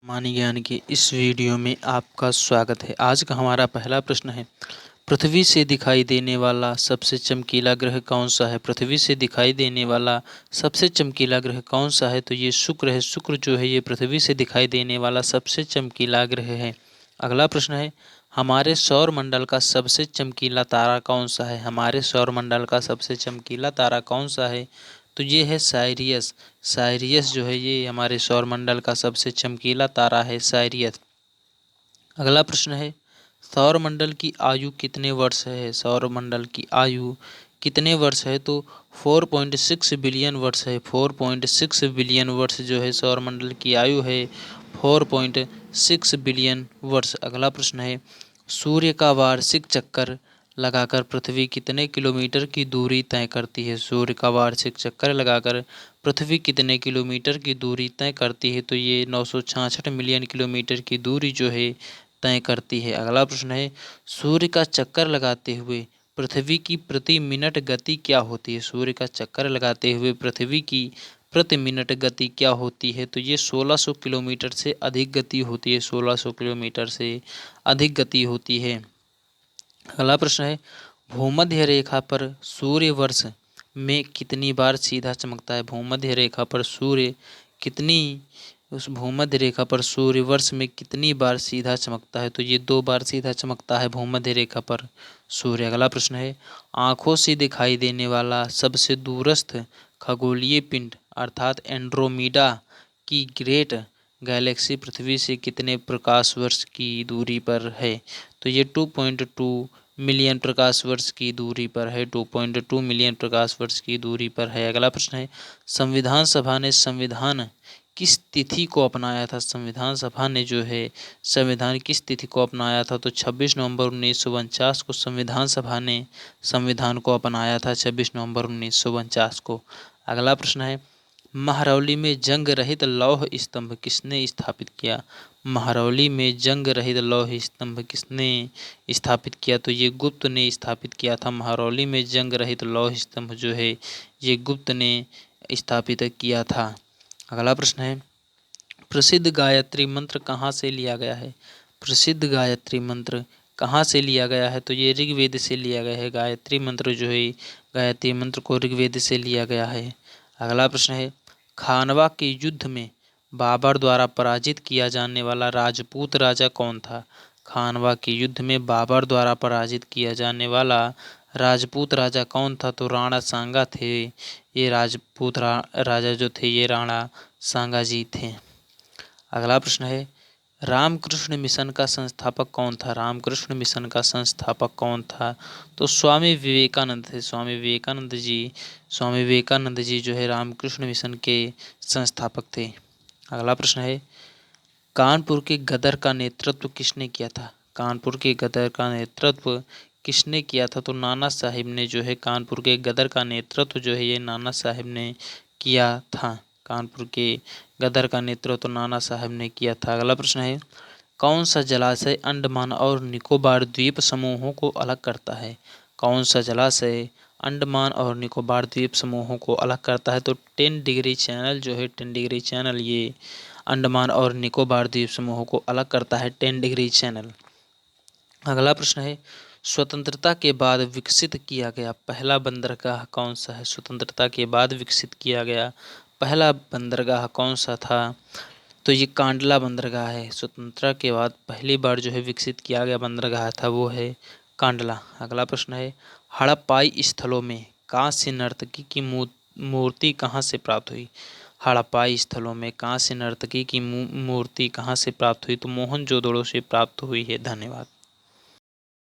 मानी ज्ञान के इस वीडियो में आपका स्वागत है। आज का हमारा पहला प्रश्न है, पृथ्वी से दिखाई देने वाला सबसे चमकीला ग्रह कौन सा है। पृथ्वी से दिखाई देने वाला सबसे चमकीला ग्रह कौन सा है, तो ये शुक्र है। शुक्र जो है ये पृथ्वी से दिखाई देने वाला सबसे चमकीला ग्रह है। अगला प्रश्न है, हमारे सौर मंडल का सबसे चमकीला तारा कौन सा है। हमारे सौर मंडल का सबसे चमकीला तारा कौन सा है, तो ये है साइरियस। साइरियस जो है ये हमारे सौरमंडल का सबसे चमकीला तारा है, साइरियस। अगला प्रश्न है, सौरमंडल की आयु कितने वर्ष है। सौरमंडल की आयु कितने वर्ष है, तो 4.6 बिलियन वर्ष है। 4.6 बिलियन वर्ष जो है सौरमंडल की आयु है, 4.6 बिलियन वर्ष। अगला प्रश्न है, सूर्य का वार्षिक चक्कर लगाकर पृथ्वी कितने किलोमीटर की दूरी तय करती है। सूर्य का वार्षिक चक्कर लगाकर पृथ्वी कितने किलोमीटर की दूरी तय करती है, तो ये 966 मिलियन किलोमीटर की दूरी जो है तय करती है। अगला प्रश्न है, सूर्य का चक्कर लगाते हुए पृथ्वी की प्रति मिनट गति क्या होती है। सूर्य का चक्कर लगाते हुए पृथ्वी की प्रति मिनट गति क्या होती है, तो ये 1600 किलोमीटर से अधिक गति होती है। 1600 किलोमीटर से अधिक गति होती है। अगला प्रश्न है, भूमध्य रेखा पर सूर्य वर्ष में कितनी बार सीधा चमकता है। भूमध्य रेखा पर सूर्य उस भूमध्य रेखा पर सूर्य वर्ष में कितनी बार सीधा चमकता है, तो ये 2 बार सीधा चमकता है भूमध्य रेखा पर सूर्य। अगला प्रश्न है, आँखों से दिखाई देने वाला सबसे दूरस्थ खगोलीय पिंड अर्थात एंड्रोमीडा की ग्रेट गैलेक्सी पृथ्वी से कितने प्रकाश वर्ष की दूरी पर है, तो ये 2.2 मिलियन प्रकाश वर्ष की दूरी पर है। 2.2 मिलियन प्रकाश वर्ष की दूरी पर है। अगला प्रश्न है, संविधान सभा ने संविधान किस तिथि को अपनाया था। संविधान सभा ने जो है संविधान किस तिथि को अपनाया था, तो 26 नवंबर 1949 को संविधान सभा ने संविधान को अपनाया था। 26 नवंबर 1949 को। अगला प्रश्न है, महरौली में जंग रहित लौह स्तंभ किसने स्थापित किया। महरौली में जंग रहित लौह स्तंभ किसने स्थापित किया, तो ये गुप्त ने स्थापित किया था। महरौली में जंग रहित लौह स्तंभ जो है ये गुप्त ने स्थापित किया था। अगला प्रश्न है, प्रसिद्ध गायत्री मंत्र कहाँ से लिया गया है। प्रसिद्ध गायत्री मंत्र कहाँ से लिया गया है, तो ये ऋग्वेद से लिया गया है। गायत्री मंत्र जो है गायत्री मंत्र को ऋग्वेद से लिया गया है। अगला प्रश्न है, खानवा के युद्ध में बाबर द्वारा पराजित किया जाने वाला राजपूत राजा कौन था। खानवा के युद्ध में बाबर द्वारा पराजित किया जाने वाला राजपूत राजा कौन था, तो राणा सांगा थे। ये राजपूत राजा जो थे ये राणा सांगा जी थे। अगला प्रश्न है, रामकृष्ण मिशन का संस्थापक कौन था। रामकृष्ण मिशन का संस्थापक कौन था, तो स्वामी विवेकानंद थे। स्वामी विवेकानंद जी जो है रामकृष्ण मिशन के संस्थापक थे। अगला प्रश्न है, कानपुर के गदर का नेतृत्व किसने किया था। कानपुर के गदर का नेतृत्व किसने किया था, तो नाना साहिब ने जो है कानपुर के गदर का नेतृत्व जो है ये नाना साहिब ने किया था। कानपुर के गदर का नेतृत्व नाना साहब ने किया था। अगला प्रश्न है, कौन सा जलाशय अंडमान और निकोबार द्वीप समूहों को अलग करता है। कौन सा जलाशय अंडमान और निकोबार द्वीप समूहों को अलग करता है, तो 10 डिग्री चैनल जो है 10 डिग्री चैनल ये अंडमान और निकोबार द्वीप समूहों को अलग करता है, 10 डिग्री चैनल। अगला प्रश्न है, स्वतंत्रता के बाद विकसित किया गया पहला बंदरगाह कौन सा है। स्वतंत्रता के बाद विकसित किया गया पहला बंदरगाह कौन सा था, तो ये कांडला बंदरगाह है। स्वतंत्रता के बाद पहली बार जो है विकसित किया गया बंदरगाह था वो है कांडला। अगला प्रश्न है, हड़प्पाई स्थलों में कांस्य नर्तकी की मूर्ति कहाँ से प्राप्त हुई। हड़प्पाई स्थलों में कांस्य नर्तकी की मूर्ति कहाँ से प्राप्त हुई, तो मोहनजोदड़ो से प्राप्त हुई है। धन्यवाद।